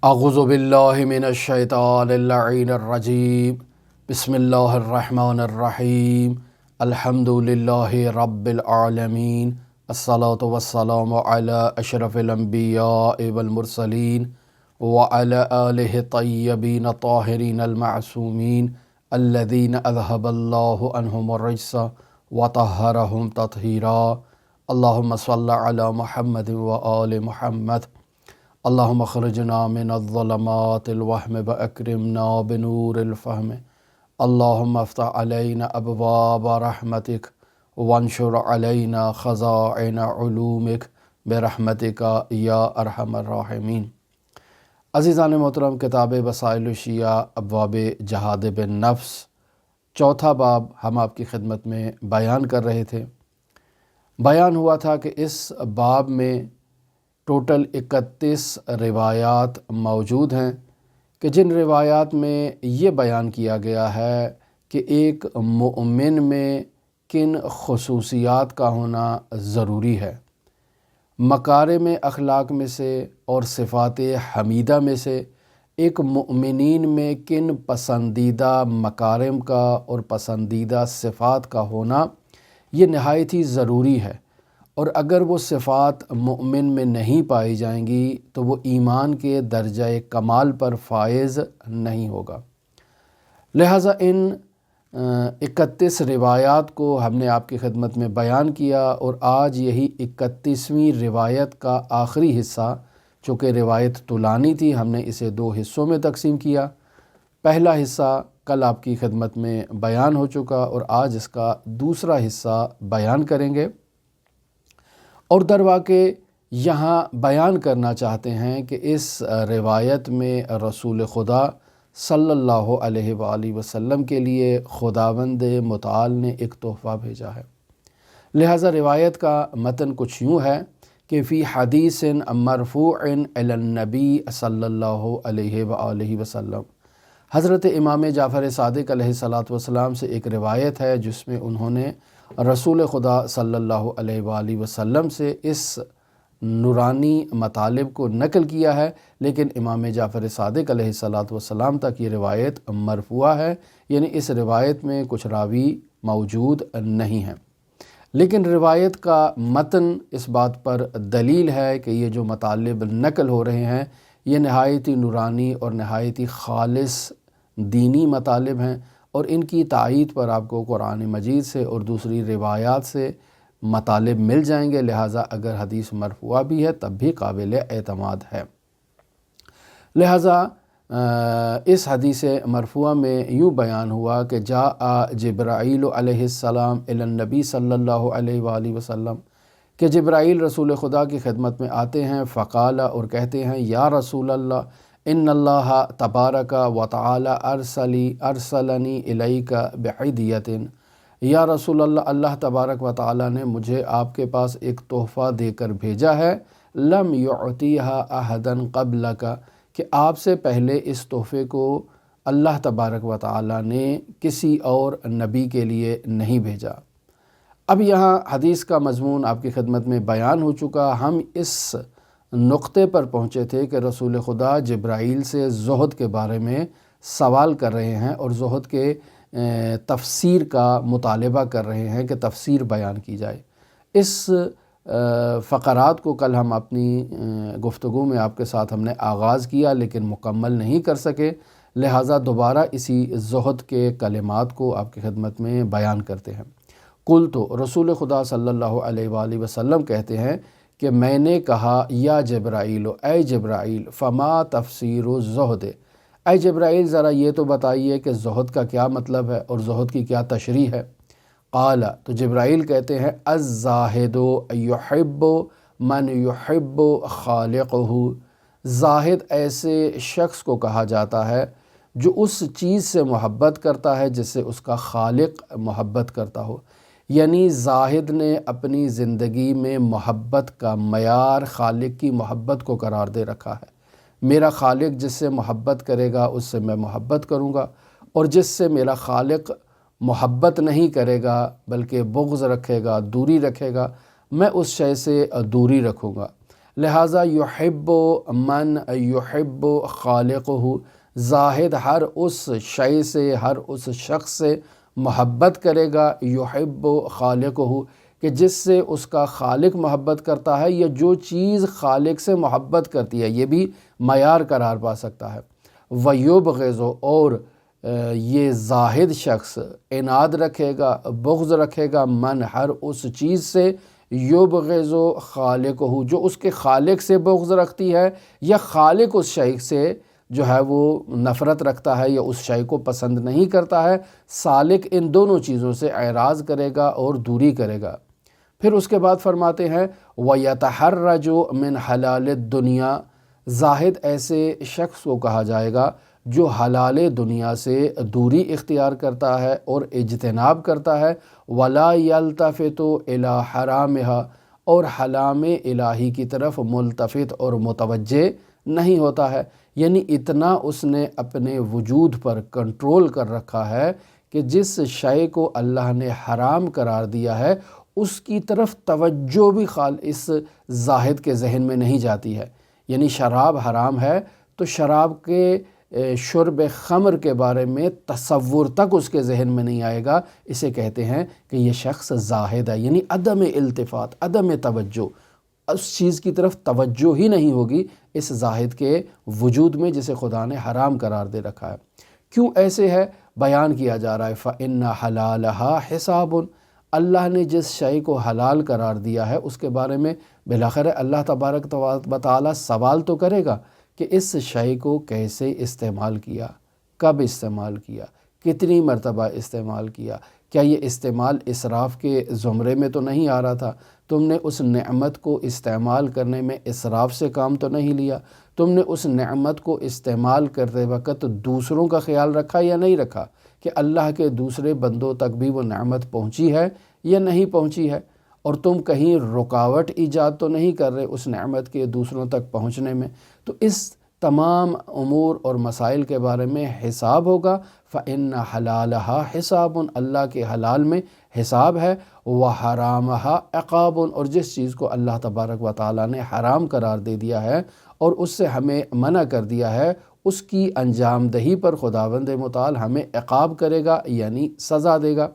اعوذ باللہ من الشیطان اللعین الرجیم بسم اللہ الرحمن الرحیم الحمد للہ رب العالمین الصلاة والسلام علی اشرف الانبیاء والمرسلین وعلی آلہ الطیبین الطاہرین المعصومین الذین اذہب اللہ عنہم الرجس وطہرہم تطہیرا اللہم صلی علی محمد وآل محمد اللہم اخرجنا من الظلمات الوہم واکرمنا بنور الفہم اللہم افتح علینا ابواب رحمتک وانشر علینا خزائن علومک برحمتک یا ارحم الراحمین۔ عزیزان محترم، کتاب وسائل الشیعہ ابواب جہاد بالنفس چوتھا باب ہم آپ کی خدمت میں بیان کر رہے تھے۔ بیان ہوا تھا کہ اس باب میں ٹوٹل 31 روایات موجود ہیں کہ جن روایات میں یہ بیان کیا گیا ہے کہ ایک مومن میں کن خصوصیات کا ہونا ضروری ہے۔ مکارم اخلاق میں سے اور صفات حمیدہ میں سے ایک مومنین میں کن پسندیدہ مکارم کا اور پسندیدہ صفات کا ہونا یہ نہایت ہی ضروری ہے، اور اگر وہ صفات مومن میں نہیں پائی جائیں گی تو وہ ایمان کے درجہ کمال پر فائز نہیں ہوگا۔ لہٰذا ان 31 روایات کو ہم نے آپ کی خدمت میں بیان کیا، اور آج یہی 31ویں روایت کا آخری حصہ، چونکہ روایت طولانی تھی، ہم نے اسے 2 حصوں میں تقسیم کیا۔ پہلا حصہ کل آپ کی خدمت میں بیان ہو چکا، اور آج اس کا دوسرا حصہ بیان کریں گے، اور در واقع یہاں بیان کرنا چاہتے ہیں کہ اس روایت میں رسول خدا صلی اللہ علیہ وآلہ وسلم کے لیے خداوند متعال نے ایک تحفہ بھیجا ہے۔ لہٰذا روایت کا متن کچھ یوں ہے کہ فی حدیث مرفوع الی النبی صلی اللہ علیہ وآلہ وسلم، حضرت امام جعفر صادق علیہ السلام سے ایک روایت ہے جس میں انہوں نے رسول خدا صلی اللہ علیہ وآلہ وسلم سے اس نورانی مطالب کو نقل کیا ہے، لیکن امام جعفر صادق علیہ السلام تک یہ روایت مرفوع ہے، یعنی اس روایت میں کچھ راوی موجود نہیں ہیں، لیکن روایت کا متن اس بات پر دلیل ہے کہ یہ جو مطالب نقل ہو رہے ہیں یہ نہایت ہی نورانی اور نہایت ہی خالص دینی مطالب ہیں، اور ان کی تائید پر آپ کو قرآن مجید سے اور دوسری روایات سے مطالب مل جائیں گے۔ لہٰذا اگر حدیث مرفوع بھی ہے تب بھی قابل اعتماد ہے۔ لہٰذا اس حدیث مرفوع میں یوں بیان ہوا کہ جاء جبرائیل علیہ السلام الی النبی صلی اللہ علیہ وآلہ وسلم، کہ جبرائیل رسول خدا کی خدمت میں آتے ہیں، فقال، اور کہتے ہیں، یا رسول اللہ، ان اللہ تبارک و تعالی ارسلنی الیک بہدیۃ، یا رسول اللہ، اللہ تبارک و تعالی نے مجھے آپ کے پاس ایک تحفہ دے کر بھیجا ہے، لم یعطیہا احدا قبلک، کہ آپ سے پہلے اس تحفے کو اللہ تبارک و تعالی نے کسی اور نبی کے لیے نہیں بھیجا۔ اب یہاں حدیث کا مضمون آپ کی خدمت میں بیان ہو چکا، ہم اس نقطے پر پہنچے تھے کہ رسول خدا جبرائیل سے زہد کے بارے میں سوال کر رہے ہیں اور زہد کے تفسیر کا مطالبہ کر رہے ہیں کہ تفسیر بیان کی جائے۔ اس فقرات کو کل ہم اپنی گفتگو میں آپ کے ساتھ ہم نے آغاز کیا لیکن مکمل نہیں کر سکے، لہٰذا دوبارہ اسی زہد کے کلمات کو آپ کی خدمت میں بیان کرتے ہیں۔ قل، تو رسول خدا صلی اللہ علیہ وآلہ وسلم کہتے ہیں کہ میں نے کہا، یا جبرائیل، اے جبرائیل، فما تفسیر الزہد، اے جبرائیل ذرا یہ تو بتائیے کہ زہد کا کیا مطلب ہے اور زہد کی کیا تشریح ہے۔ قال، تو جبرائیل کہتے ہیں، الزاہد یحب من یحب خالقہ، زاہد ایسے شخص کو کہا جاتا ہے جو اس چیز سے محبت کرتا ہے جس سے اس کا خالق محبت کرتا ہو، یعنی زاہد نے اپنی زندگی میں محبت کا معیار خالق کی محبت کو قرار دے رکھا ہے۔ میرا خالق جس سے محبت کرے گا اس سے میں محبت کروں گا، اور جس سے میرا خالق محبت نہیں کرے گا بلکہ بغض رکھے گا، دوری رکھے گا، میں اس شے سے دوری رکھوں گا۔ لہٰذا یحب من یحب خالقہ، زاہد ہر اس شے سے، ہر اس شخص سے محبت کرے گا، یحب خالقہ، کہ جس سے اس کا خالق محبت کرتا ہے، یا جو چیز خالق سے محبت کرتی ہے، یہ بھی معیار قرار پا سکتا ہے۔ وَیُبْغِضُ، اور یہ زاہد شخص عناد رکھے گا، بغض رکھے گا، من ہر اس چیز سے، یبغض خالقہ، جو اس کے خالق سے بغض رکھتی ہے، یا خالق اس شے سے جو ہے وہ نفرت رکھتا ہے یا اس شے کو پسند نہیں کرتا ہے، سالک ان دونوں چیزوں سے اعراض کرے گا اور دوری کرے گا۔ پھر اس کے بعد فرماتے ہیں وَيَتَحَرَّجُ مِنْ حَلَالِ الدُّنْيَا، زاہد ایسے شخص کو کہا جائے گا جو حلال دنیا سے دوری اختیار کرتا ہے اور اجتناب کرتا ہے، وَلَا يَلْتَفِتُ إِلَىٰ حَرَامِهَا، اور حرام الہی کی طرف ملتفت اور متوجہ نہیں ہوتا ہے۔ یعنی اتنا اس نے اپنے وجود پر کنٹرول کر رکھا ہے کہ جس شے کو اللہ نے حرام قرار دیا ہے اس کی طرف توجہ بھی اس زاہد کے ذہن میں نہیں جاتی ہے۔ یعنی شراب حرام ہے تو شراب کے شرب خمر کے بارے میں تصور تک اس کے ذہن میں نہیں آئے گا، اسے کہتے ہیں کہ یہ شخص زاہد ہے۔ یعنی عدم التفات، عدم توجہ، اس چیز کی طرف توجہ ہی نہیں ہوگی اس زاہد کے وجود میں جسے خدا نے حرام قرار دے رکھا ہے۔ کیوں ایسے ہے بیان کیا جا رہا ہے، فَإِنَّ حَلَالَهَا حِسَابٌ، اللہ نے جس شے کو حلال قرار دیا ہے اس کے بارے میں بالآخر اللہ تبارک و تعالی سوال تو کرے گا کہ اس شے کو کیسے استعمال کیا، کب استعمال کیا، کتنی مرتبہ استعمال کیا، کیا یہ استعمال اسراف کے زمرے میں تو نہیں آ رہا تھا، تم نے اس نعمت کو استعمال کرنے میں اسراف سے کام تو نہیں لیا، تم نے اس نعمت کو استعمال کرتے وقت دوسروں کا خیال رکھا یا نہیں رکھا کہ اللہ کے دوسرے بندوں تک بھی وہ نعمت پہنچی ہے یا نہیں پہنچی ہے، اور تم کہیں رکاوٹ ایجاد تو نہیں کر رہے اس نعمت کے دوسروں تک پہنچنے میں۔ تو اس تمام امور اور مسائل کے بارے میں حساب ہوگا۔ فَإِنَّ حَلَالَهَا حِسَابٌ، اللہ کے حلال میں حساب ہے، وَحَرَامَهَا عِقَابٌ، اور جس چیز کو اللہ تبارک و تعالیٰ نے حرام قرار دے دیا ہے اور اس سے ہمیں منع کر دیا ہے، اس کی انجام دہی پر خداوند متعال ہمیں عقاب کرے گا، یعنی سزا دے گا۔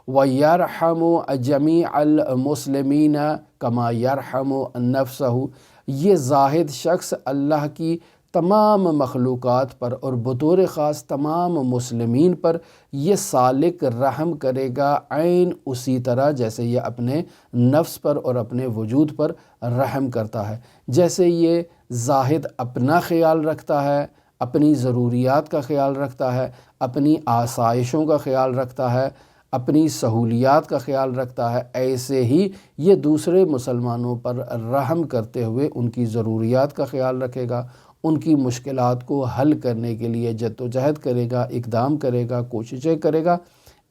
وَيَرْحَمُ جَمِيعَ الْمُسْلِمِينَ كَمَا يَرْحَمُ نَفْسَهُ، یہ زاہد شخص اللہ کی تمام مخلوقات پر اور بطور خاص تمام مسلمین پر یہ سالک رحم کرے گا عین اسی طرح جیسے یہ اپنے نفس پر اور اپنے وجود پر رحم کرتا ہے۔ جیسے یہ زاہد اپنا خیال رکھتا ہے، اپنی ضروریات کا خیال رکھتا ہے، اپنی آسائشوں کا خیال رکھتا ہے، اپنی سہولیات کا خیال رکھتا ہے، ایسے ہی یہ دوسرے مسلمانوں پر رحم کرتے ہوئے ان کی ضروریات کا خیال رکھے گا، ان کی مشکلات کو حل کرنے کے لیے جد و جہد کرے گا، اقدام کرے گا، کوششیں کرے گا۔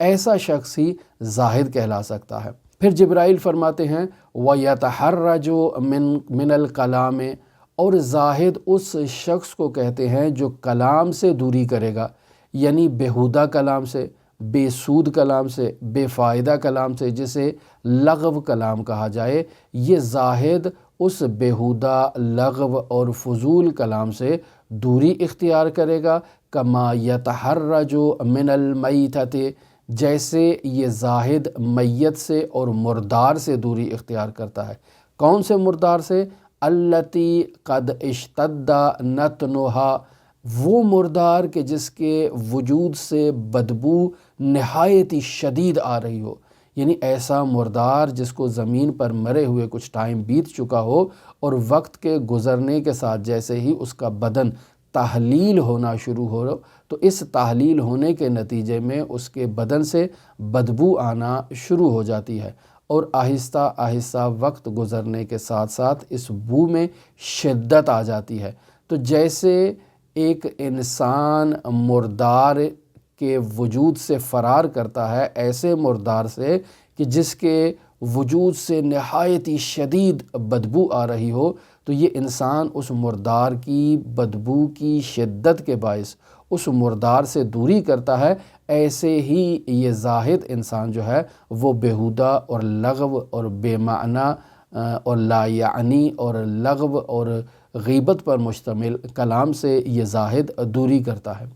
ایسا شخص ہی زاہد کہلا سکتا ہے۔ پھر جبرائیل فرماتے ہیں وَيَتَحَرَّجُ مِنَ الْكَلَامِ، اور زاہد اس شخص کو کہتے ہیں جو کلام سے دوری کرے گا، یعنی بیہودہ کلام سے، بے سود کلام سے، بے فائدہ کلام سے، جسے لغو کلام کہا جائے، یہ زاہد اس بیہودہ لغو اور فضول کلام سے دوری اختیار کرے گا۔ کما یتحرج من المیتۃ، جیسے یہ زاہد میت سے اور مردار سے دوری اختیار کرتا ہے۔ کون سے مردار سے؟ التی قد اشتد نتنہا، وہ مردار کہ جس کے وجود سے بدبو نہایت ہی شدید آ رہی ہو، یعنی ایسا مردار جس کو زمین پر مرے ہوئے کچھ ٹائم بیت چکا ہو اور وقت کے گزرنے کے ساتھ جیسے ہی اس کا بدن تحلیل ہونا شروع ہو تو اس تحلیل ہونے کے نتیجے میں اس کے بدن سے بدبو آنا شروع ہو جاتی ہے، اور آہستہ آہستہ وقت گزرنے کے ساتھ ساتھ اس بو میں شدت آ جاتی ہے۔ تو جیسے ایک انسان مردار کے وجود سے فرار کرتا ہے، ایسے مردار سے کہ جس کے وجود سے نہایت ہی شدید بدبو آ رہی ہو، تو یہ انسان اس مردار کی بدبو کی شدت کے باعث اس مردار سے دوری کرتا ہے، ایسے ہی یہ زاہد انسان جو ہے وہ بیہودہ اور لغو اور بے معنی اور لا یعنی اور لغو اور غیبت پر مشتمل کلام سے یہ زاہد دوری کرتا ہے۔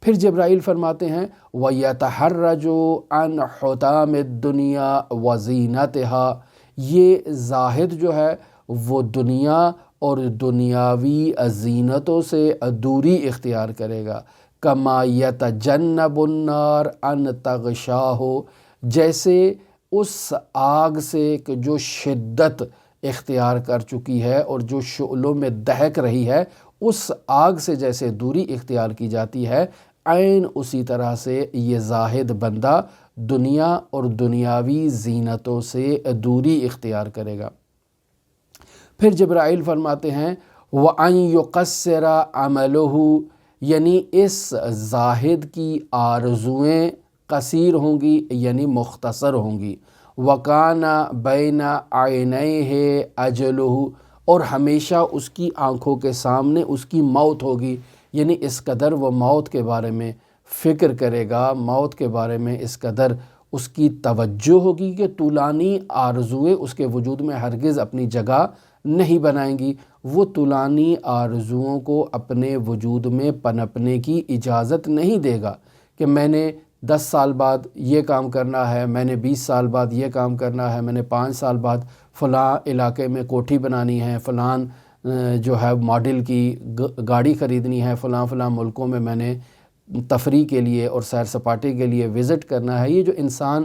پھر جبرائیل فرماتے ہیں وَيَتَحَرَّجُ عَنْ حُطَامِ الدُّنْيَا وَزِينَتِهَا، یہ زاہد جو ہے وہ دنیا اور دنیاوی زینتوں سے دوری اختیار کرے گا۔ كَمَا يَتَجَنَّبُ النَّارَ أَنْ تَغْشَاهُ، جیسے اس آگ سے کہ جو شدت اختیار کر چکی ہے اور جو شعلوں میں دہک رہی ہے، اس آگ سے جیسے دوری اختیار کی جاتی ہے، عین اسی طرح سے یہ زاہد بندہ دنیا اور دنیاوی زینتوں سے دوری اختیار کرے گا۔ پھر جبرائیل فرماتے ہیں وَأَن يُقَصِّرَ عَمَلُهُ، یعنی اس زاہد کی آرزوئیں قصیر ہوں گی یعنی مختصر ہوں گی۔ وَكَانَ بَيْنَ عَيْنَيْهِ أَجَلُهُ، اور ہمیشہ اس کی آنکھوں کے سامنے اس کی موت ہوگی، یعنی اس قدر وہ موت کے بارے میں فکر کرے گا، موت کے بارے میں اس قدر اس کی توجہ ہوگی کہ طولانی آرزوئیں اس کے وجود میں ہرگز اپنی جگہ نہیں بنائیں گی۔ وہ طولانی آرزوؤں کو اپنے وجود میں پنپنے کی اجازت نہیں دے گا کہ میں نے 10 سال بعد یہ کام کرنا ہے، میں نے 20 سال بعد یہ کام کرنا ہے، میں نے 5 سال بعد فلاں علاقے میں کوٹھی بنانی ہے، فلاں جو ہے ماڈل کی گاڑی خریدنی ہے، فلاں ملکوں میں میں نے تفریح کے لیے اور سیر سپاٹے کے لیے وزٹ کرنا ہے۔ یہ جو انسان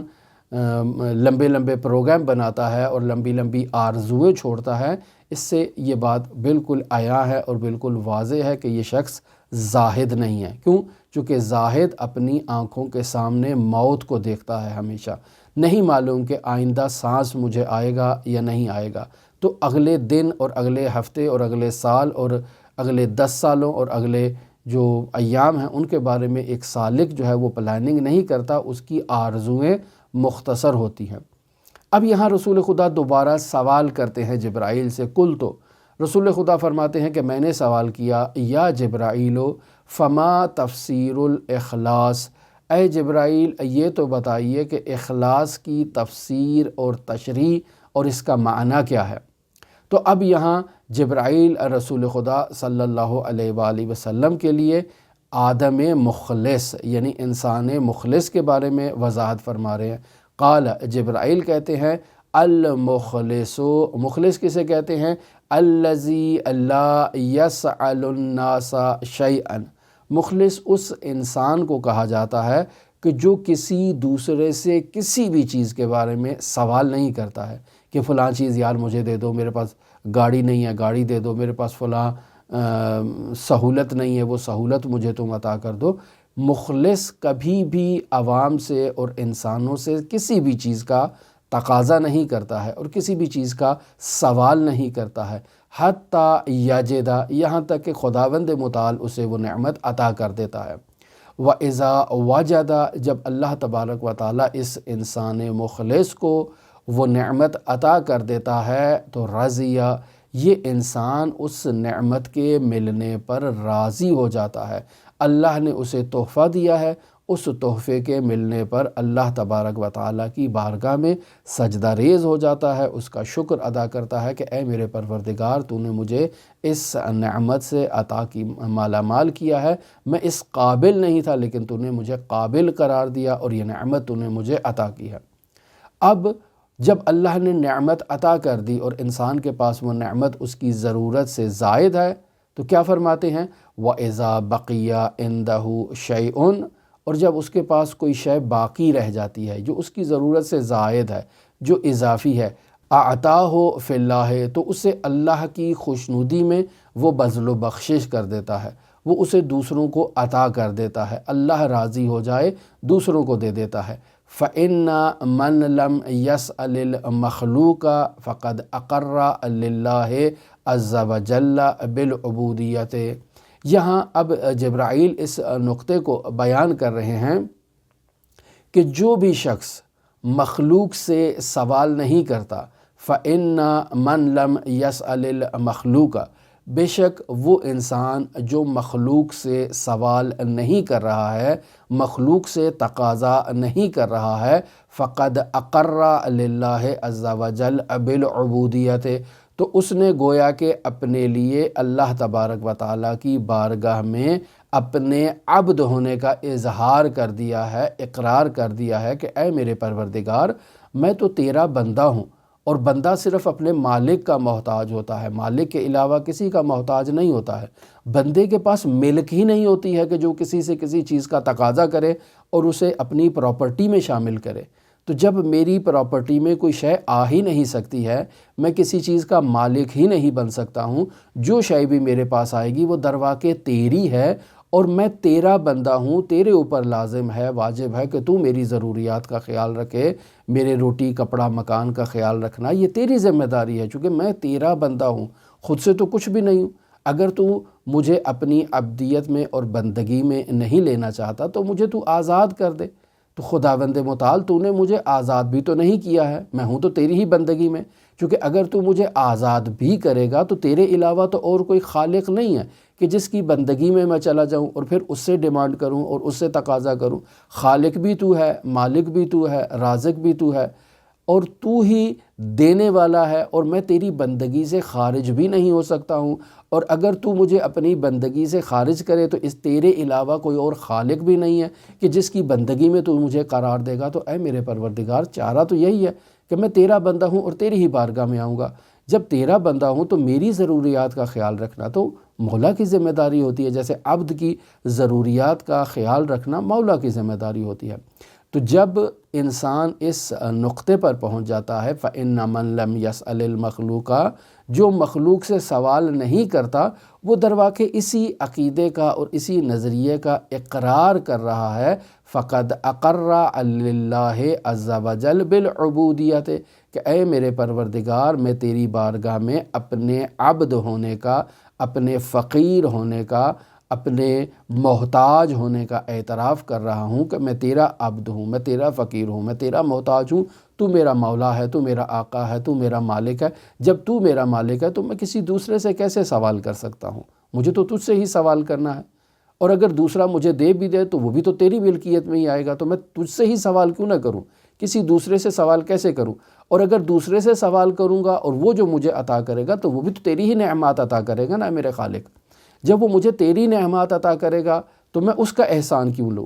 لمبے لمبے پروگرام بناتا ہے اور لمبی لمبی آرزوئیں چھوڑتا ہے، اس سے یہ بات بالکل عیاں ہے اور بالکل واضح ہے کہ یہ شخص زاہد نہیں ہے۔ کیوں؟ چونکہ زاہد اپنی آنکھوں کے سامنے موت کو دیکھتا ہے، ہمیشہ نہیں معلوم کہ آئندہ سانس مجھے آئے گا یا نہیں آئے گا، تو اگلے دن اور اگلے ہفتے اور اگلے سال اور اگلے 10 سالوں اور اگلے جو ایام ہیں ان کے بارے میں ایک سالک جو ہے وہ پلاننگ نہیں کرتا، اس کی آرزوئیں مختصر ہوتی ہیں۔ اب یہاں رسول خدا دوبارہ سوال کرتے ہیں جبرائیل سے، تو رسول خدا فرماتے ہیں کہ میں نے سوال کیا یا جبرائیل فما تفسیر الاخلاص، اے جبرائیل یہ تو بتائیے کہ اخلاص کی تفسیر اور تشریح اور اس کا معنی کیا ہے۔ تو اب یہاں جبرائیل رسول خدا صلی اللہ علیہ وآلہ وسلم کے لیے آدم مخلص یعنی انسان مخلص کے بارے میں وضاحت فرما رہے ہیں۔ قال، جبرائیل کہتے ہیں المخلص، مخلص کسے کہتے ہیں؟ الذی لا یسأل الناس شیئا، مخلص اس انسان کو کہا جاتا ہے کہ جو کسی دوسرے سے کسی بھی چیز کے بارے میں سوال نہیں کرتا ہے کہ فلاں چیز یار مجھے دے دو، میرے پاس گاڑی نہیں ہے گاڑی دے دو، میرے پاس فلاں سہولت نہیں ہے وہ سہولت مجھے تم عطا کر دو۔ مخلص کبھی بھی عوام سے اور انسانوں سے کسی بھی چیز کا تقاضا نہیں کرتا ہے اور کسی بھی چیز کا سوال نہیں کرتا ہے، حتیٰ یجدہ، یہاں تک کہ خداوند متعال اسے وہ نعمت عطا کر دیتا ہے۔ وَإِذَا وَجَدَ، جب اللہ تبارک و تعالیٰ اس انسان مخلص کو وہ نعمت عطا کر دیتا ہے تو رضیہ، یہ انسان اس نعمت کے ملنے پر راضی ہو جاتا ہے۔ اللہ نے اسے تحفہ دیا ہے، اس تحفے کے ملنے پر اللہ تبارک و تعالیٰ کی بارگاہ میں سجدہ ریز ہو جاتا ہے، اس کا شکر ادا کرتا ہے کہ اے میرے پروردگار تو نے مجھے اس نعمت سے عطا کی مالا مال کیا ہے، میں اس قابل نہیں تھا لیکن تو نے مجھے قابل قرار دیا اور یہ نعمت تو نے مجھے عطا کی ہے۔ اب جب اللہ نے نعمت عطا کر دی اور انسان کے پاس وہ نعمت اس کی ضرورت سے زائد ہے تو کیا فرماتے ہیں وَإِذَا بَقِيَ عِنْدَهُ شَيْءٌ، اور جب اس کے پاس کوئی شے باقی رہ جاتی ہے جو اس کی ضرورت سے زائد ہے، جو اضافی ہے، أَعْطَاهُ فِي اللَّهِ، تو اسے اللہ کی خوشنودی میں وہ بذل و بخشش کر دیتا ہے، وہ اسے دوسروں کو عطا کر دیتا ہے، اللہ راضی ہو جائے دوسروں کو دے دیتا ہے۔ فَإِنَّ مَنْ لَمْ يَسْأَلِ الْمَخْلُوقَ فَقَدْ أَقَرَّ لِلَّهِ عَزَّ وَجَلَّ بِالْعُبُودِيَّةِ، یہاں اب جبرائیل اس نقطے کو بیان کر رہے ہیں کہ جو بھی شخص مخلوق سے سوال نہیں کرتا، فَإِنَّ مَنْ لَمْ يَسْأَلِ الْمَخْلُوقَ، بے شک وہ انسان جو مخلوق سے سوال نہیں کر رہا ہے، مخلوق سے تقاضا نہیں کر رہا ہے، فقد اقر للہ عز وجل بالعبودیت، تو اس نے گویا کہ اپنے لیے اللہ تبارک و تعالیٰ کی بارگاہ میں اپنے عبد ہونے کا اظہار کر دیا ہے، اقرار کر دیا ہے کہ اے میرے پروردگار، میں تو تیرا بندہ ہوں۔ اور بندہ صرف اپنے مالک کا محتاج ہوتا ہے، مالک کے علاوہ کسی کا محتاج نہیں ہوتا ہے۔ بندے کے پاس ملک ہی نہیں ہوتی ہے کہ جو کسی سے کسی چیز کا تقاضا کرے اور اسے اپنی پراپرٹی میں شامل کرے۔ تو جب میری پراپرٹی میں کوئی شے آ ہی نہیں سکتی ہے، میں کسی چیز کا مالک ہی نہیں بن سکتا ہوں، جو شے بھی میرے پاس آئے گی وہ درواقع تیری ہے، اور میں تیرا بندہ ہوں، تیرے اوپر لازم ہے، واجب ہے کہ تو میری ضروریات کا خیال رکھے، میرے روٹی کپڑا مکان کا خیال رکھنا یہ تیری ذمہ داری ہے، چونکہ میں تیرا بندہ ہوں، خود سے تو کچھ بھی نہیں ہوں۔ اگر تو مجھے اپنی عبدیت میں اور بندگی میں نہیں لینا چاہتا تو مجھے تو آزاد کر دے۔ تو خداوند متعال تو نے مجھے آزاد بھی تو نہیں کیا ہے، میں ہوں تو تیری ہی بندگی میں، چونکہ اگر تو مجھے آزاد بھی کرے گا تو تیرے علاوہ تو اور کوئی خالق نہیں ہے کہ جس کی بندگی میں چلا جاؤں اور پھر اس سے ڈیمانڈ کروں اور اس سے تقاضا کروں۔ خالق بھی تو ہے، مالک بھی تو ہے، رازق بھی تو ہے، اور تو ہی دینے والا ہے، اور میں تیری بندگی سے خارج بھی نہیں ہو سکتا ہوں۔ اور اگر تو مجھے اپنی بندگی سے خارج کرے تو اس تیرے علاوہ کوئی اور خالق بھی نہیں ہے کہ جس کی بندگی میں تو مجھے قرار دے گا۔ تو اے میرے پروردگار، چارہ تو یہی ہے کہ میں تیرا بندہ ہوں اور تیری ہی بارگاہ میں آؤں گا۔ جب تیرا بندہ ہوں تو میری ضروریات کا خیال رکھنا تو مولا کی ذمہ داری ہوتی ہے، جیسے عبد کی ضروریات کا خیال رکھنا مولا کی ذمہ داری ہوتی ہے۔ تو جب انسان اس نقطے پر پہنچ جاتا ہے فَإِنَّ مَن لَمْ يَسْأَلِ الْمَخْلُوقَ، جو مخلوق سے سوال نہیں کرتا، وہ درواقع اسی عقیدے کا اور اسی نظریے کا اقرار کر رہا ہے، فَقَدْ أَقَرَّ لِلَّهِ عَزَّ وَجَلَّ بِالْعُبُودِيَّةِ، کہ اے میرے پروردگار، میں تیری بارگاہ میں اپنے عبد ہونے کا، اپنے فقیر ہونے کا، اپنے محتاج ہونے کا اعتراف کر رہا ہوں کہ میں تیرا عبد ہوں، میں تیرا فقیر ہوں، میں تیرا محتاج ہوں، تو میرا مولا ہے، تو میرا آقا ہے، تو میرا مالک ہے۔ جب تو میرا مالک ہے تو میں کسی دوسرے سے کیسے سوال کر سکتا ہوں؟ مجھے تو تجھ سے ہی سوال کرنا ہے، اور اگر دوسرا مجھے دے بھی دے تو وہ بھی تو تیری ملکیت میں ہی آئے گا، تو میں تجھ سے ہی سوال کیوں نہ کروں؟ کسی دوسرے سے سوال کیسے کروں؟ اور اگر دوسرے سے سوال کروں گا اور وہ جو مجھے عطا کرے گا تو وہ بھی تو تیری ہی نعمات عطا کرے گا نا میرے خالق۔ جب وہ مجھے تیری نعمات عطا کرے گا تو میں اس کا احسان کیوں لوں؟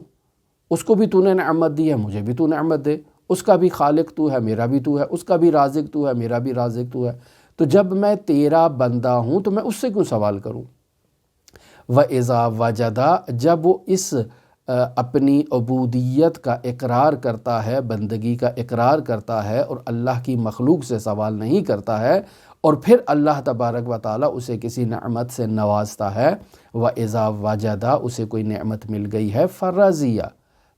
اس کو بھی تو نے نعمت دی ہے، مجھے بھی تو نعمت دے، اس کا بھی خالق تو ہے، میرا بھی تو ہے، اس کا بھی رازق تو ہے، میرا بھی رازق تو ہے۔ تو جب میں تیرا بندہ ہوں تو میں اس سے کیوں سوال کروں؟ وَإِذَا وَجَدَ، جب وہ اس اپنی عبودیت کا اقرار کرتا ہے، بندگی کا اقرار کرتا ہے اور اللہ کی مخلوق سے سوال نہیں کرتا ہے، اور پھر اللہ تبارک و تعالیٰ اسے کسی نعمت سے نوازتا ہے، وَإِذَا وَجَدَ، اسے کوئی نعمت مل گئی ہے، فَرَضِیَ،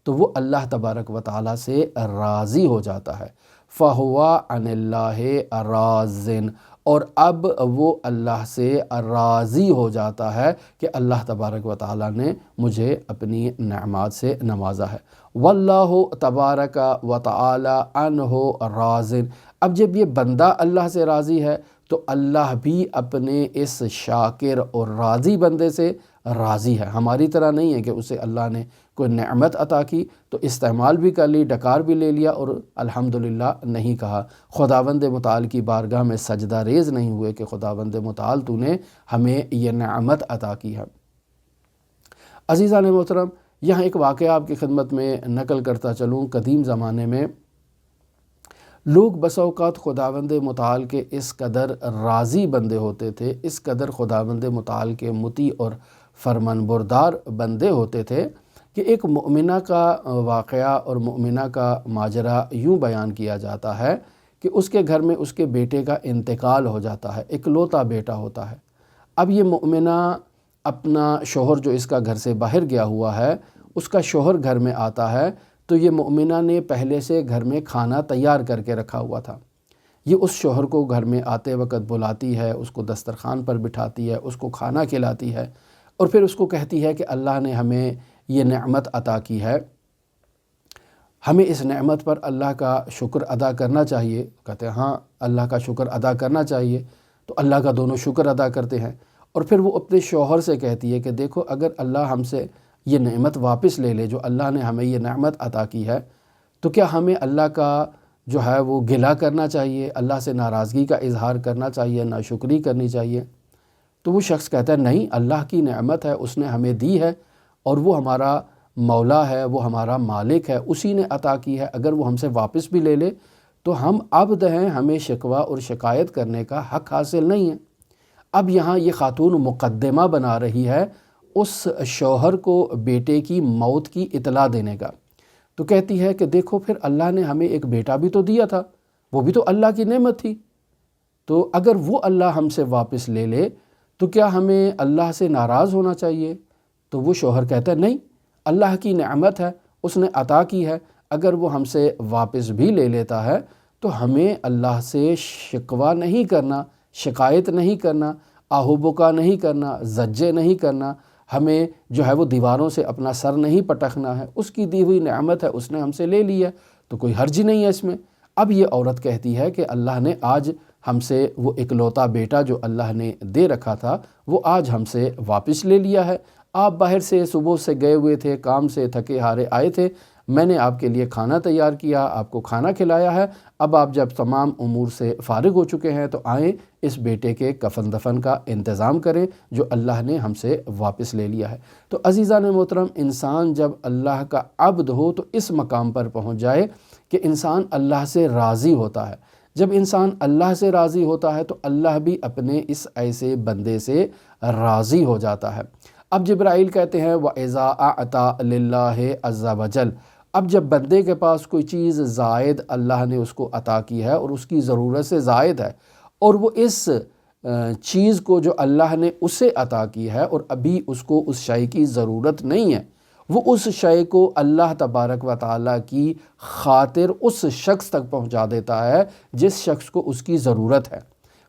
تو وہ اللہ تبارک و تعالیٰ سے راضی ہو جاتا ہے، فَهُوَ عَنِ اللَّهِ رَاضٍ، اور اب وہ اللہ سے راضی ہو جاتا ہے کہ اللہ تبارک و تعالیٰ نے مجھے اپنی نعمات سے نوازا ہے۔ واللہ تبارک و تعالی عنہ راضٍ، اب جب یہ بندہ اللہ سے راضی ہے تو اللہ بھی اپنے اس شاکر اور راضی بندے سے راضی ہے۔ ہماری طرح نہیں ہے کہ اسے اللہ نے کوئی نعمت عطا کی تو استعمال بھی کر لی، ڈکار بھی لے لیا اور الحمدللہ نہیں کہا، خداوند متعال کی بارگاہ میں سجدہ ریز نہیں ہوئے کہ خداوند متعال تو نے ہمیں یہ نعمت عطا کی ہے۔ عزیزان محترم، یہاں ایک واقعہ آپ کی خدمت میں نقل کرتا چلوں۔ قدیم زمانے میں لوگ بس اوقات خداوند متعال کے اس قدر راضی بندے ہوتے تھے، اس قدر خداوند متعال کے مطیع اور فرمان بردار بندے ہوتے تھے کہ ایک مؤمنہ کا واقعہ اور مؤمنہ کا ماجرا یوں بیان کیا جاتا ہے کہ اس کے گھر میں اس کے بیٹے کا انتقال ہو جاتا ہے، اکلوتا بیٹا ہوتا ہے۔ اب یہ مؤمنہ اپنا شوہر جو اس کا گھر سے باہر گیا ہوا ہے، اس کا شوہر گھر میں آتا ہے تو یہ مؤمنہ نے پہلے سے گھر میں کھانا تیار کر کے رکھا ہوا تھا۔ یہ اس شوہر کو گھر میں آتے وقت بلاتی ہے، اس کو دسترخوان پر بٹھاتی ہے، اس کو کھانا کھلاتی ہے، اور پھر اس کو کہتی ہے کہ اللہ نے ہمیں یہ نعمت عطا کی ہے، ہمیں اس نعمت پر اللہ کا شکر ادا کرنا چاہیے۔ کہتے ہیں ہاں اللہ کا شکر ادا کرنا چاہیے، تو اللہ کا دونوں شکر ادا کرتے ہیں، اور پھر وہ اپنے شوہر سے کہتی ہے کہ دیکھو اگر اللہ ہم سے یہ نعمت واپس لے لے جو اللہ نے ہمیں یہ نعمت عطا کی ہے، تو کیا ہمیں اللہ کا جو ہے وہ گلہ کرنا چاہیے، اللہ سے ناراضگی کا اظہار کرنا چاہیے، ناشکری کرنی چاہیے؟ تو وہ شخص کہتا ہے نہیں، اللہ کی نعمت ہے، اس نے ہمیں دی ہے اور وہ ہمارا مولا ہے، وہ ہمارا مالک ہے، اسی نے عطا کی ہے، اگر وہ ہم سے واپس بھی لے لے تو ہم عبد ہیں، ہمیں شکوہ اور شکایت کرنے کا حق حاصل نہیں ہے۔ اب یہاں یہ خاتون مقدمہ بنا رہی ہے اس شوہر کو بیٹے کی موت کی اطلاع دینے کا، تو کہتی ہے کہ دیکھو پھر اللہ نے ہمیں ایک بیٹا بھی تو دیا تھا، وہ بھی تو اللہ کی نعمت تھی، تو اگر وہ اللہ ہم سے واپس لے لے تو کیا ہمیں اللہ سے ناراض ہونا چاہیے؟ تو وہ شوہر کہتا ہے نہیں، اللہ کی نعمت ہے، اس نے عطا کی ہے، اگر وہ ہم سے واپس بھی لے لیتا ہے تو ہمیں اللہ سے شکوہ نہیں کرنا، شکایت نہیں کرنا، آہو بکا نہیں کرنا، زجے نہیں کرنا، ہمیں جو ہے وہ دیواروں سے اپنا سر نہیں پٹکنا ہے، اس کی دی ہوئی نعمت ہے، اس نے ہم سے لے لی ہے تو کوئی حرج نہیں ہے اس میں۔ اب یہ عورت کہتی ہے کہ اللہ نے آج ہم سے وہ اکلوتا بیٹا جو اللہ نے دے رکھا تھا وہ آج ہم سے واپس لے لیا ہے، آپ باہر سے صبح سے گئے ہوئے تھے، کام سے تھکے ہارے آئے تھے، میں نے آپ کے لیے کھانا تیار کیا، آپ کو کھانا کھلایا ہے، اب آپ جب تمام امور سے فارغ ہو چکے ہیں تو آئیں اس بیٹے کے کفن دفن کا انتظام کریں جو اللہ نے ہم سے واپس لے لیا ہے۔ تو عزیزان محترم، انسان جب اللہ کا عبد ہو تو اس مقام پر پہنچ جائے کہ انسان اللہ سے راضی ہوتا ہے۔ جب انسان اللہ سے راضی ہوتا ہے تو اللہ بھی اپنے اس ایسے بندے سے راضی ہو جاتا ہے۔ اب جبرائیل کہتے ہیں وَإِذَا أَعْطَى لِلَّهِ عَزَّ وَجَلَ، اب جب بندے کے پاس کوئی چیز زائد اللہ نے اس کو عطا کی ہے اور اس کی ضرورت سے زائد ہے، اور وہ اس چیز کو جو اللہ نے اسے عطا کی ہے اور ابھی اس کو اس شے کی ضرورت نہیں ہے، وہ اس شے کو اللہ تبارک و تعالیٰ کی خاطر اس شخص تک پہنچا دیتا ہے جس شخص کو اس کی ضرورت ہے۔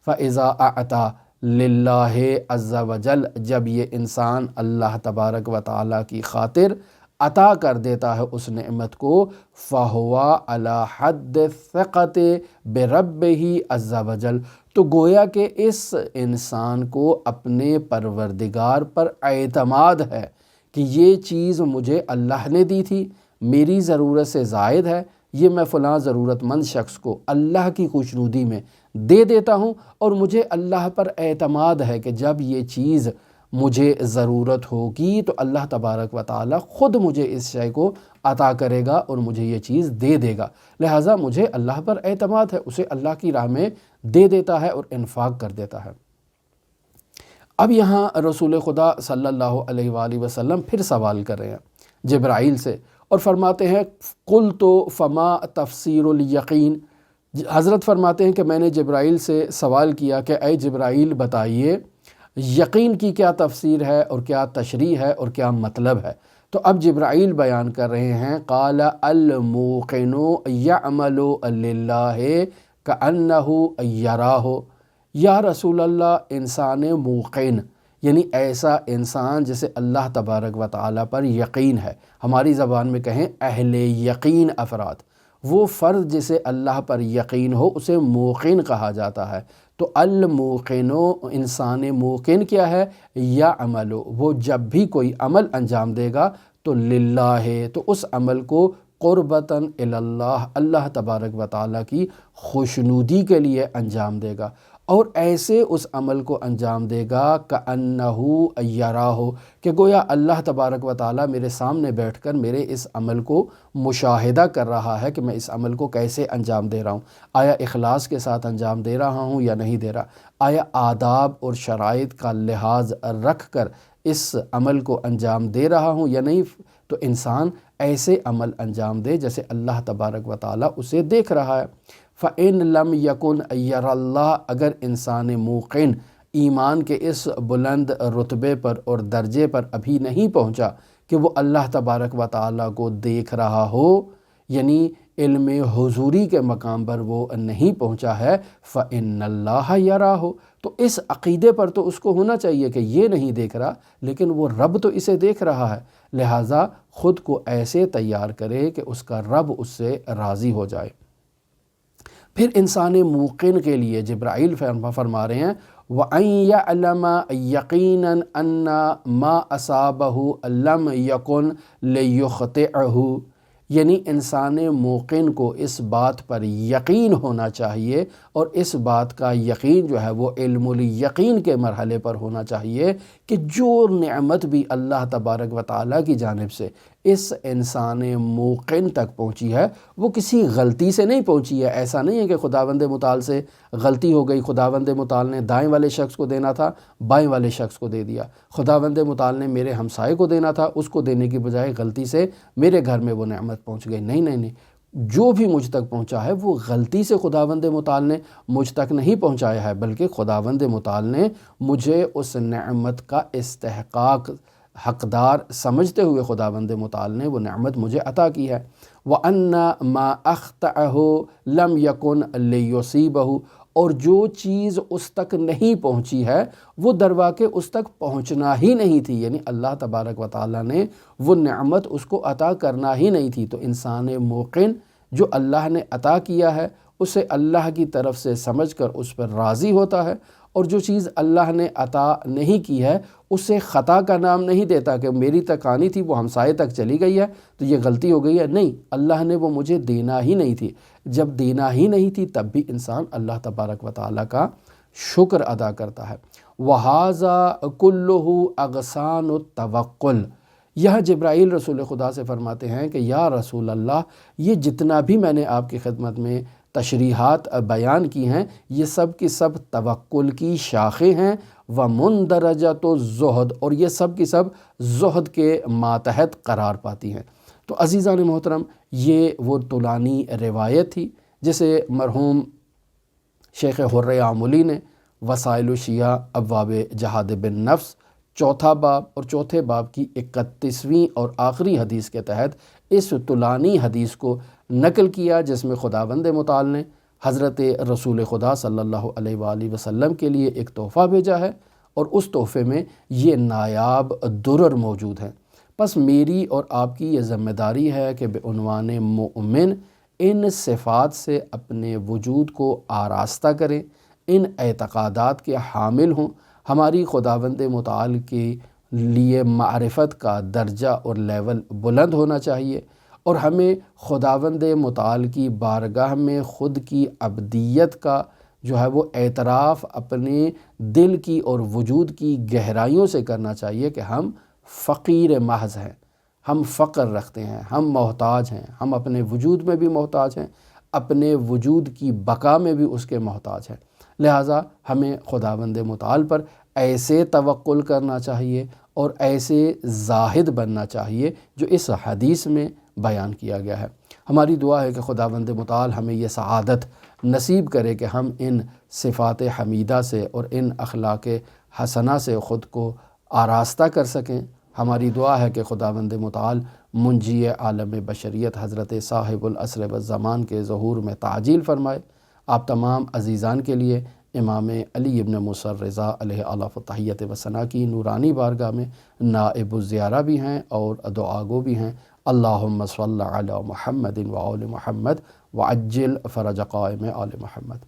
فَإِذَا أَعْطَى لِلَّهِ عَزَّ وَجَلَ، جب یہ انسان اللہ تبارک و تعالیٰ کی خاطر عطا کر دیتا ہے اس نعمت کو، فَهُوَ عَلَى حَدِّ الثِّقَةِ بِرَبِّهِ عَزَّ وَجَلَ، تو گویا کہ اس انسان کو اپنے پروردگار پر اعتماد ہے کہ یہ چیز مجھے اللہ نے دی تھی، میری ضرورت سے زائد ہے، یہ میں فلاں ضرورت مند شخص کو اللہ کی خوشنودی میں دے دیتا ہوں، اور مجھے اللہ پر اعتماد ہے کہ جب یہ چیز مجھے ضرورت ہوگی تو اللہ تبارک و تعالیٰ خود مجھے اس شے کو عطا کرے گا اور مجھے یہ چیز دے دے گا، لہٰذا مجھے اللہ پر اعتماد ہے، اسے اللہ کی راہ میں دے دیتا ہے اور انفاق کر دیتا ہے۔ اب یہاں رسول خدا صلی اللہ علیہ وآلہ وسلم پھر سوال کر رہے ہیں جبرائیل سے اور فرماتے ہیں قُلْتُ فَمَا تَفْسِيرُ الْيَقِينِ، حضرت فرماتے ہیں کہ میں نے جبرائیل سے سوال کیا کہ اے جبرائیل بتائیے یقین کی کیا تفسیر ہے اور کیا تشریح ہے اور کیا مطلب ہے؟ تو اب جبرائیل بیان کر رہے ہیں قال الموقن یعمل للہ کأنہ یراہ، یا رسول اللہ انسان موقن یعنی ایسا انسان جسے اللہ تبارک و تعالیٰ پر یقین ہے، ہماری زبان میں کہیں اہل یقین افراد، وہ فرد جسے اللہ پر یقین ہو اسے موقن کہا جاتا ہے۔ تو الموقن، انسان موقن کیا ہے؟ یعمل، وہ جب بھی کوئی عمل انجام دے گا تو للہ، تو اس عمل کو قربتاً اللہ، اللہ تبارک و تعالیٰ کی خوشنودی کے لیے انجام دے گا، اور ایسے اس عمل کو انجام دے گا کأنہ یراہ، کہ گویا اللہ تبارک و تعالیٰ میرے سامنے بیٹھ کر میرے اس عمل کو مشاہدہ کر رہا ہے کہ میں اس عمل کو کیسے انجام دے رہا ہوں، آیا اخلاص کے ساتھ انجام دے رہا ہوں یا نہیں دے رہا، آیا آداب اور شرائط کا لحاظ رکھ کر اس عمل کو انجام دے رہا ہوں یا نہیں۔ تو انسان ایسے عمل انجام دے جیسے اللہ تبارک و تعالیٰ اسے دیکھ رہا ہے۔ فَإِن لَمْ يَكُنْ يَرَى اللَّهَ، اگر انسان موقن ایمان کے اس بلند رتبے پر اور درجے پر ابھی نہیں پہنچا کہ وہ اللہ تبارک و تعالیٰ کو دیکھ رہا ہو، یعنی علم حضوری کے مقام پر وہ نہیں پہنچا ہے، فَإِنَّ اللَّهَ يَرَاهُ، تو اس عقیدے پر تو اس کو ہونا چاہیے کہ یہ نہیں دیکھ رہا لیکن وہ رب تو اسے دیکھ رہا ہے، لہٰذا خود کو ایسے تیار کرے کہ اس کا رب اس سے راضی ہو جائے۔ پھر انسان موقن کے لیے جبرائیل فرما رہے ہیں وَأَن يَعْلَمَ يَقِينًا أَنَّ مَا أَصَابَهُ لَمْ يَكُنْ لِيُخْطِئَهُ، یعنی انسان موقن کو اس بات پر یقین ہونا چاہیے، اور اس بات کا یقین جو ہے وہ علم الیقین کے مرحلے پر ہونا چاہیے کہ جو نعمت بھی اللہ تبارک و تعالیٰ کی جانب سے اس انسان موقن تک پہنچی ہے وہ کسی غلطی سے نہیں پہنچی ہے۔ ایسا نہیں ہے کہ خداوند متعال سے غلطی ہو گئی، خداوند متعال نے دائیں والے شخص کو دینا تھا بائیں والے شخص کو دے دیا، خداوند متعال نے میرے ہمسائے کو دینا تھا اس کو دینے کی بجائے غلطی سے میرے گھر میں وہ نعمت پہنچ گئی۔ نہیں نہیں نہیں، جو بھی مجھ تک پہنچا ہے وہ غلطی سے خداوند متعال نے مجھ تک نہیں پہنچایا ہے، بلکہ خداوند متعال نے مجھے اس نعمت کا استحقاق حقدار سمجھتے ہوئے خداوند متعال نے وہ نعمت مجھے عطا کی ہے۔ وَأَنَّ مَا أَخْطَأَهُ لَمْ يَكُنْ لِيُصِيبَهُ، اور جو چیز اس تک نہیں پہنچی ہے وہ درواقع اس تک پہنچنا ہی نہیں تھی، یعنی اللہ تبارک و تعالیٰ نے وہ نعمت اس کو عطا کرنا ہی نہیں تھی۔ تو انسان موقن جو اللہ نے عطا کیا ہے اسے اللہ کی طرف سے سمجھ کر اس پر راضی ہوتا ہے، اور جو چیز اللہ نے عطا نہیں کی ہے اسے خطا کا نام نہیں دیتا کہ میری تک آنی تھی وہ ہمسائے تک چلی گئی ہے تو یہ غلطی ہو گئی ہے۔ نہیں، اللہ نے وہ مجھے دینا ہی نہیں تھی۔ جب دینا ہی نہیں تھی تب بھی انسان اللہ تبارک و تعالیٰ کا شکر ادا کرتا ہے۔ وَهَذَا كُلُّهُ أَغْصَانُ التَّوَكُّلِ، یہاں جبرائیل رسول خدا سے فرماتے ہیں کہ یا رسول اللہ، یہ جتنا بھی میں نے آپ کی خدمت میں تشریحات بیان کی ہیں یہ سب کی سب توکل کی شاخیں ہیں، وَمُنْدَرَجَةُ الزُّہد، اور یہ سب کی سب زہد کے ماتحت قرار پاتی ہیں۔ تو عزیزان محترم، یہ وہ طولانی روایت تھی جسے مرحوم شیخ حر عاملی نے وسائل الشیعہ ابواب جہاد بالنفس چوتھا باب اور چوتھے باب کی 31ویں اور آخری حدیث کے تحت اس طولانی حدیث کو نقل کیا، جس میں خداوند متعال نے حضرت رسول خدا صلی اللہ علیہ وآلہ وسلم کے لیے ایک تحفہ بھیجا ہے، اور اس تحفے میں یہ نایاب درر موجود ہیں۔ پس میری اور آپ کی یہ ذمہ داری ہے کہ بعنوان مومن ان صفات سے اپنے وجود کو آراستہ کریں، ان اعتقادات کے حامل ہوں۔ ہماری خداوند متعال کے لیے معرفت کا درجہ اور لیول بلند ہونا چاہیے، اور ہمیں خداوند متعال کی بارگاہ میں خود کی عبدیت کا جو ہے وہ اعتراف اپنے دل کی اور وجود کی گہرائیوں سے کرنا چاہیے کہ ہم فقیر محض ہیں، ہم فقر رکھتے ہیں، ہم محتاج ہیں، ہم اپنے وجود میں بھی محتاج ہیں، اپنے وجود کی بقا میں بھی اس کے محتاج ہیں۔ لہٰذا ہمیں خداوند متعال پر ایسے توکل کرنا چاہیے اور ایسے زاہد بننا چاہیے جو اس حدیث میں بیان کیا گیا ہے۔ ہماری دعا ہے کہ خداوند متعال ہمیں یہ سعادت نصیب کرے کہ ہم ان صفات حمیدہ سے اور ان اخلاق حسنہ سے خود کو آراستہ کر سکیں۔ ہماری دعا ہے کہ خداوند متعال منجی عالم بشریت حضرت صاحب العصر والزمان کے ظہور میں تعجیل فرمائے۔ آپ تمام عزیزان کے لیے امام علی ابن موسیٰ الرضا علیہ الاف التحیت و ثنا کی نورانی بارگاہ میں نائب الزیارہ بھی ہیں اور دعا گو بھی ہیں۔ اللہم صلی علی محمد و آل محمد وعجل فرج قائم آل محمد۔